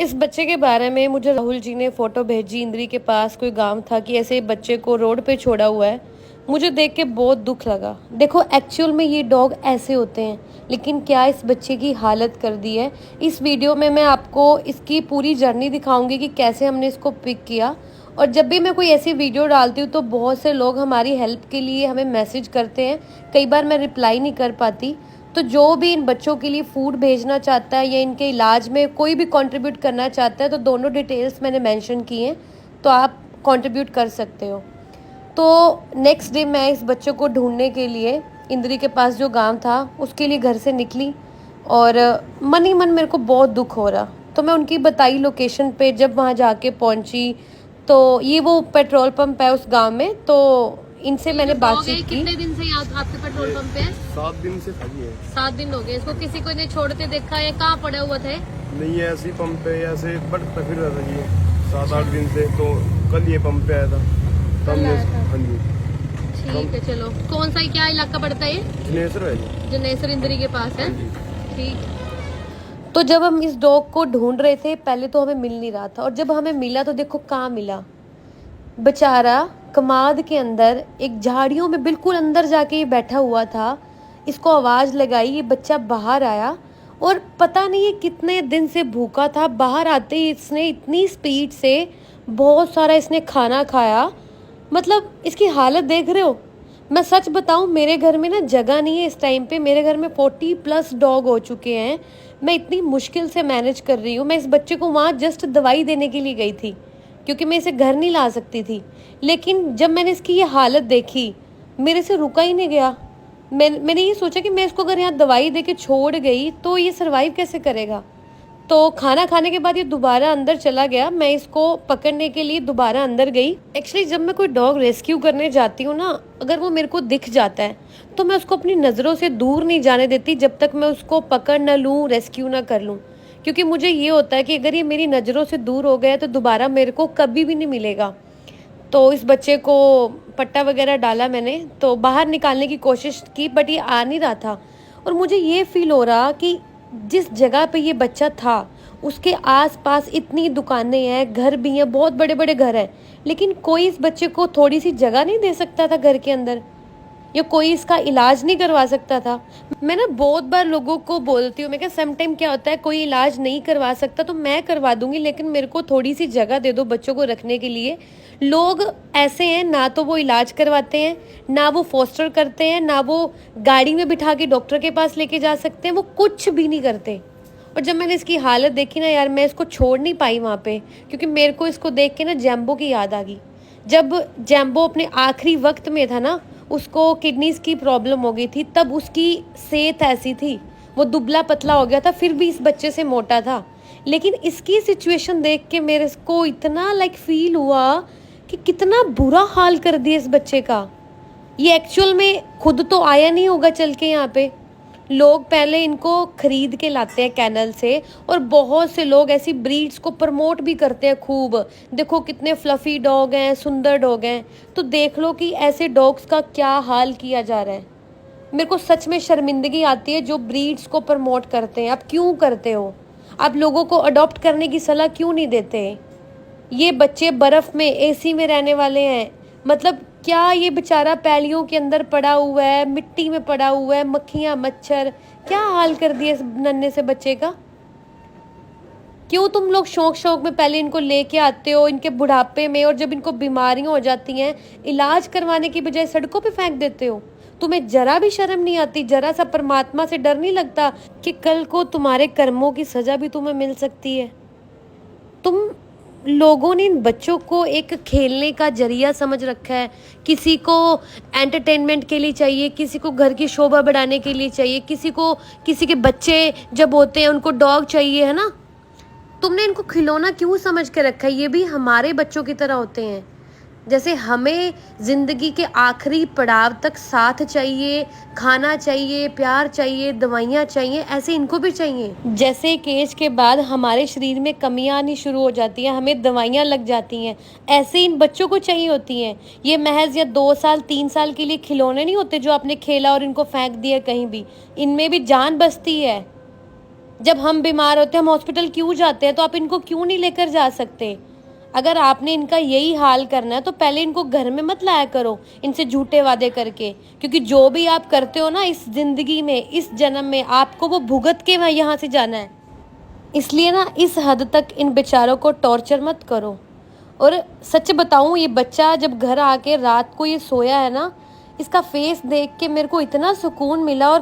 इस बच्चे के बारे में मुझे राहुल जी ने फ़ोटो भेजी। इंद्री के पास कोई गांव था कि ऐसे बच्चे को रोड पे छोड़ा हुआ है। मुझे देख के बहुत दुख लगा। देखो एक्चुअल में ये डॉग ऐसे होते हैं, लेकिन क्या इस बच्चे की हालत कर दी है। इस वीडियो में मैं आपको इसकी पूरी जर्नी दिखाऊंगी कि कैसे हमने इसको पिक किया। और जब भी मैं कोई ऐसी वीडियो डालती हूँ तो बहुत से लोग हमारी हेल्प के लिए हमें मैसेज करते हैं। कई बार मैं रिप्लाई नहीं कर पाती। तो जो भी इन बच्चों के लिए फूड भेजना चाहता है या इनके इलाज में कोई भी कंट्रीब्यूट करना चाहता है तो दोनों डिटेल्स मैंने मेंशन की हैं, तो आप कंट्रीब्यूट कर सकते हो। तो नेक्स्ट डे मैं इस बच्चे को ढूंढने के लिए इंद्री के पास जो गांव था उसके लिए घर से निकली। और मन ही मन मेरे को बहुत दुख हो रहा, तो मैं उनकी बताई लोकेशन पे जब वहाँ जाके पहुँची तो ये वो पेट्रोल पंप है उस गांव में। तो इनसे मैंने बातचीत की। कितने दिन से आपके पेट्रोल पंप पे है? 7 दिन से खड़ी है। 7 दिन हो गए इसको। किसी को ने छोड़ते देखा है? कहाँ पड़ा हुआ था? नहीं है ऐसी पंप पे ऐसे बट फिर रहा था ये 7-8 दिन से। तो कल ये पंप पे आया था तब कल आया था। हाँ जी ठीक है चलो। कौन सा क्या इलाका पड़ता है? जनेसर है जी। जनेसर इंद्री के पास है। ठीक। तो जब हम इस डॉग को ढूंढ रहे थे पहले तो हमें मिल नहीं रहा था, और जब हमें मिला तो देखो कहाँ मिला। बेचारा कमाद के अंदर एक झाड़ियों में बिल्कुल अंदर जाके ये बैठा हुआ था। इसको आवाज़ लगाई, ये बच्चा बाहर आया और पता नहीं ये कितने दिन से भूखा था। बाहर आते ही इसने इतनी स्पीड से बहुत सारा इसने खाना खाया। मतलब इसकी हालत देख रहे हो। मैं सच बताऊं, मेरे घर में ना जगह नहीं है इस टाइम पे। मेरे घर में 40+ डॉग हो चुके हैं। मैं इतनी मुश्किल से मैनेज कर रही हूँ। मैं इस बच्चे को वहाँ जस्ट दवाई देने के लिए गई थी क्योंकि मैं इसे घर नहीं ला सकती थी। लेकिन जब मैंने इसकी ये हालत देखी मेरे से रुका ही नहीं गया। मैंने ये सोचा कि मैं इसको अगर यहाँ दवाई दे के छोड़ गई तो ये सरवाइव कैसे करेगा। तो खाना खाने के बाद ये दोबारा अंदर चला गया। मैं इसको पकड़ने के लिए दोबारा अंदर गई। एक्चुअली जब मैं कोई डॉग रेस्क्यू करने जाती हूँ ना, अगर वो मेरे को दिख जाता है तो मैं उसको अपनी नज़रों से दूर नहीं जाने देती जब तक मैं उसको पकड़ ना लूँ, रेस्क्यू ना कर लूँ। क्योंकि मुझे ये होता है कि अगर ये मेरी नज़रों से दूर हो गया तो दोबारा मेरे को कभी भी नहीं मिलेगा। तो इस बच्चे को पट्टा वगैरह डाला मैंने, तो बाहर निकालने की कोशिश की बट ये आ नहीं रहा था। और मुझे ये फील हो रहा कि जिस जगह पे ये बच्चा था उसके आसपास इतनी दुकानें हैं, घर भी हैं, बहुत बड़े बड़े घर हैं, लेकिन कोई इस बच्चे को थोड़ी सी जगह नहीं दे सकता था घर के अंदर, या कोई इसका इलाज नहीं करवा सकता था। मैं ना बहुत बार लोगों को बोलती हूँ, मैं क्या सम टाइम क्या होता है कोई इलाज नहीं करवा सकता तो मैं करवा दूंगी, लेकिन मेरे को थोड़ी सी जगह दे दो बच्चों को रखने के लिए। लोग ऐसे हैं, ना तो वो इलाज करवाते हैं, ना वो फोस्टर करते हैं, ना वो गाड़ी में बिठा के डॉक्टर के पास लेके जा सकते हैं, वो कुछ भी नहीं करते। और जब मैंने इसकी हालत देखी ना यार, मैं इसको छोड़ नहीं पाई वहाँ पे, क्योंकि मेरे को इसको देख के ना जैम्बो की याद आ गई। जब जैम्बो अपने आखिरी वक्त में था ना, उसको किडनीज की प्रॉब्लम हो गई थी, तब उसकी सेहत ऐसी थी, वो दुबला पतला हो गया था, फिर भी इस बच्चे से मोटा था। लेकिन इसकी सिचुएशन देख के मेरे को इतना फील हुआ कि कितना बुरा हाल कर दिया इस बच्चे का। ये एक्चुअल में खुद तो आया नहीं होगा चल के यहाँ पे। लोग पहले इनको खरीद के लाते हैं कैनल से, और बहुत से लोग ऐसी ब्रीड्स को प्रमोट भी करते हैं खूब। देखो कितने फ्लफी डॉग हैं, सुंदर डॉग हैं। तो देख लो कि ऐसे डॉग्स का क्या हाल किया जा रहा है। मेरे को सच में शर्मिंदगी आती है जो ब्रीड्स को प्रमोट करते हैं। आप क्यों करते हो? आप लोगों को अडॉप्ट करने की सलाह क्यों नहीं देते? ये बच्चे बर्फ़ में एसी में रहने वाले हैं। मतलब क्या ये बेचारा पैलियों के अंदर पड़ा हुआ है, मिट्टी में पड़ा हुआ है, मक्खियाँ मच्छर, क्या हाल कर दिया इस नन्हे से बच्चे का। क्यों तुम लोग शौक शौक में पहले इनको लेके आते हो इनके बुढ़ापे में, और जब इनको बीमारियां हो जाती हैं इलाज करवाने की बजाय सड़कों पे फेंक देते हो? तुम्हें जरा भी शर्म नहीं आती? जरा सा परमात्मा से डर नहीं लगता कि कल को तुम्हारे कर्मों की सजा भी तुम्हें मिल सकती है? तुम लोगों ने इन बच्चों को एक खेलने का जरिया समझ रखा है। किसी को एंटरटेनमेंट के लिए चाहिए, किसी को घर की शोभा बढ़ाने के लिए चाहिए, किसी को किसी के बच्चे जब होते हैं उनको डॉग चाहिए, है ना। तुमने इनको खिलौना क्यों समझ के रखा है? ये भी हमारे बच्चों की तरह होते हैं। जैसे हमें ज़िंदगी के आखिरी पड़ाव तक साथ चाहिए, खाना चाहिए, प्यार चाहिए, दवाइयाँ चाहिए, ऐसे इनको भी चाहिए। जैसे एक एज के बाद हमारे शरीर में कमियाँ आनी शुरू हो जाती हैं, हमें दवाइयाँ लग जाती हैं, ऐसे इन बच्चों को चाहिए होती हैं। ये महज या 2 साल 3 साल के लिए खिलौने नहीं होते जो आपने खेला और इनको फेंक दिया कहीं भी। इनमें भी जान बसती है। जब हम बीमार होते हैं हम हॉस्पिटल क्यों जाते हैं, तो आप इनको क्यों नहीं लेकर जा सकते? अगर आपने इनका यही हाल करना है तो पहले इनको घर में मत लाया करो इनसे झूठे वादे करके, क्योंकि जो भी आप करते हो ना इस जिंदगी में, इस जन्म में, आपको वो भुगत के वहाँ यहाँ से जाना है। इसलिए ना इस हद तक इन बेचारों को टॉर्चर मत करो। और सच बताऊं, ये बच्चा जब घर आके रात को ये सोया है ना, इसका फेस देख के मेरे को इतना सुकून मिला और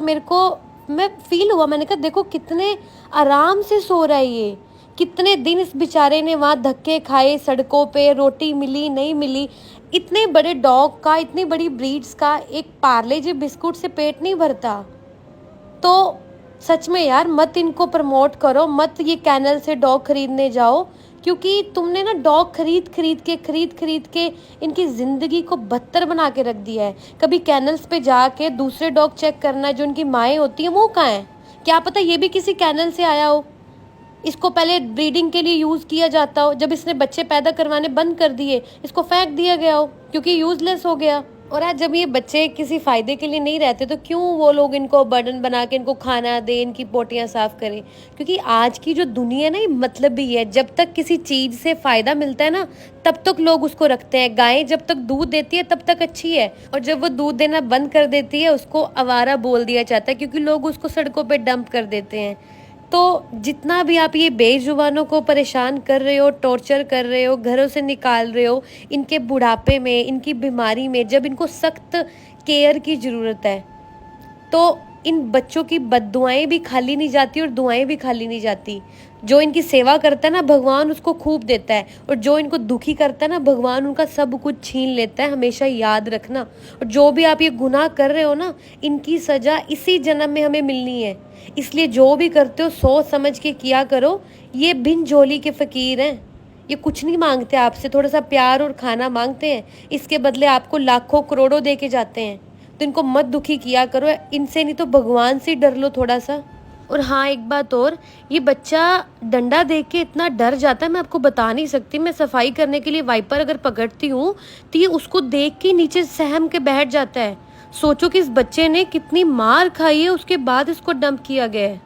मैं फील हुआ, मैंने कहा देखो कितने आराम से सो रहा है ये। कितने दिन इस बेचारे ने वहाँ धक्के खाए, सड़कों पे रोटी मिली नहीं मिली। इतने बड़े डॉग का, इतनी बड़ी ब्रीड्स का एक पार्ले जी बिस्कुट से पेट नहीं भरता। तो सच में यार मत इनको प्रमोट करो, मत ये कैनल से डॉग खरीदने जाओ, क्योंकि तुमने ना डॉग खरीद खरीद के इनकी ज़िंदगी को बदतर बना के रख दिया है। कभी कैनल्स पे जाके दूसरे डॉग चेक करना, जो इनकी माएँ होती हैं वो कहाँ हैं? क्या पता ये भी किसी कैनल से आया हो, इसको पहले ब्रीडिंग के लिए यूज़ किया जाता हो, जब इसने बच्चे पैदा करवाने बंद कर दिए इसको फेंक दिया गया हो क्योंकि यूज़लेस हो गया। और आज जब ये बच्चे किसी फ़ायदे के लिए नहीं रहते तो क्यों वो लोग इनको बर्डन बना के इनको खाना दे, इनकी पोटियाँ साफ़ करें? क्योंकि आज की जो दुनिया है ना ये मतलब ही है, जब तक किसी चीज़ से फ़ायदा मिलता है ना तब तक लोग उसको रखते हैं। गाय जब तक दूध देती है तब तक अच्छी है, और जब वो दूध देना बंद कर देती है उसको आवारा बोल दिया जाता है, क्योंकि लोग उसको सड़कों पर डंप कर देते हैं। तो जितना भी आप ये बेजुबानों को परेशान कर रहे हो, टॉर्चर कर रहे हो, घरों से निकाल रहे हो, इनके बुढ़ापे में, इनकी बीमारी में, जब इनको सख्त केयर की ज़रूरत है, तो इन बच्चों की बद्दुआएं भी खाली नहीं जाती और दुआएं भी खाली नहीं जाती। जो इनकी सेवा करता है ना भगवान उसको खूब देता है, और जो इनको दुखी करता है ना भगवान उनका सब कुछ छीन लेता है। हमेशा याद रखना। और जो भी आप ये गुनाह कर रहे हो ना, इनकी सज़ा इसी जन्म में हमें मिलनी है। इसलिए जो भी करते हो सोच समझ के किया करो। ये बिन झोली के फ़कीर हैं, ये कुछ नहीं मांगते आपसे, थोड़ा सा प्यार और खाना मांगते हैं, इसके बदले आपको लाखों करोड़ों दे के जाते हैं। तो इनको मत दुखी किया करो इनसे, नहीं तो भगवान से डर लो थोड़ा सा। और हाँ एक बात और, ये बच्चा डंडा देख के इतना डर जाता है मैं आपको बता नहीं सकती। मैं सफाई करने के लिए वाइपर अगर पकड़ती हूँ तो ये उसको देख के नीचे सहम के बैठ जाता है। सोचो कि इस बच्चे ने कितनी मार खाई है, उसके बाद इसको डंप किया गया है।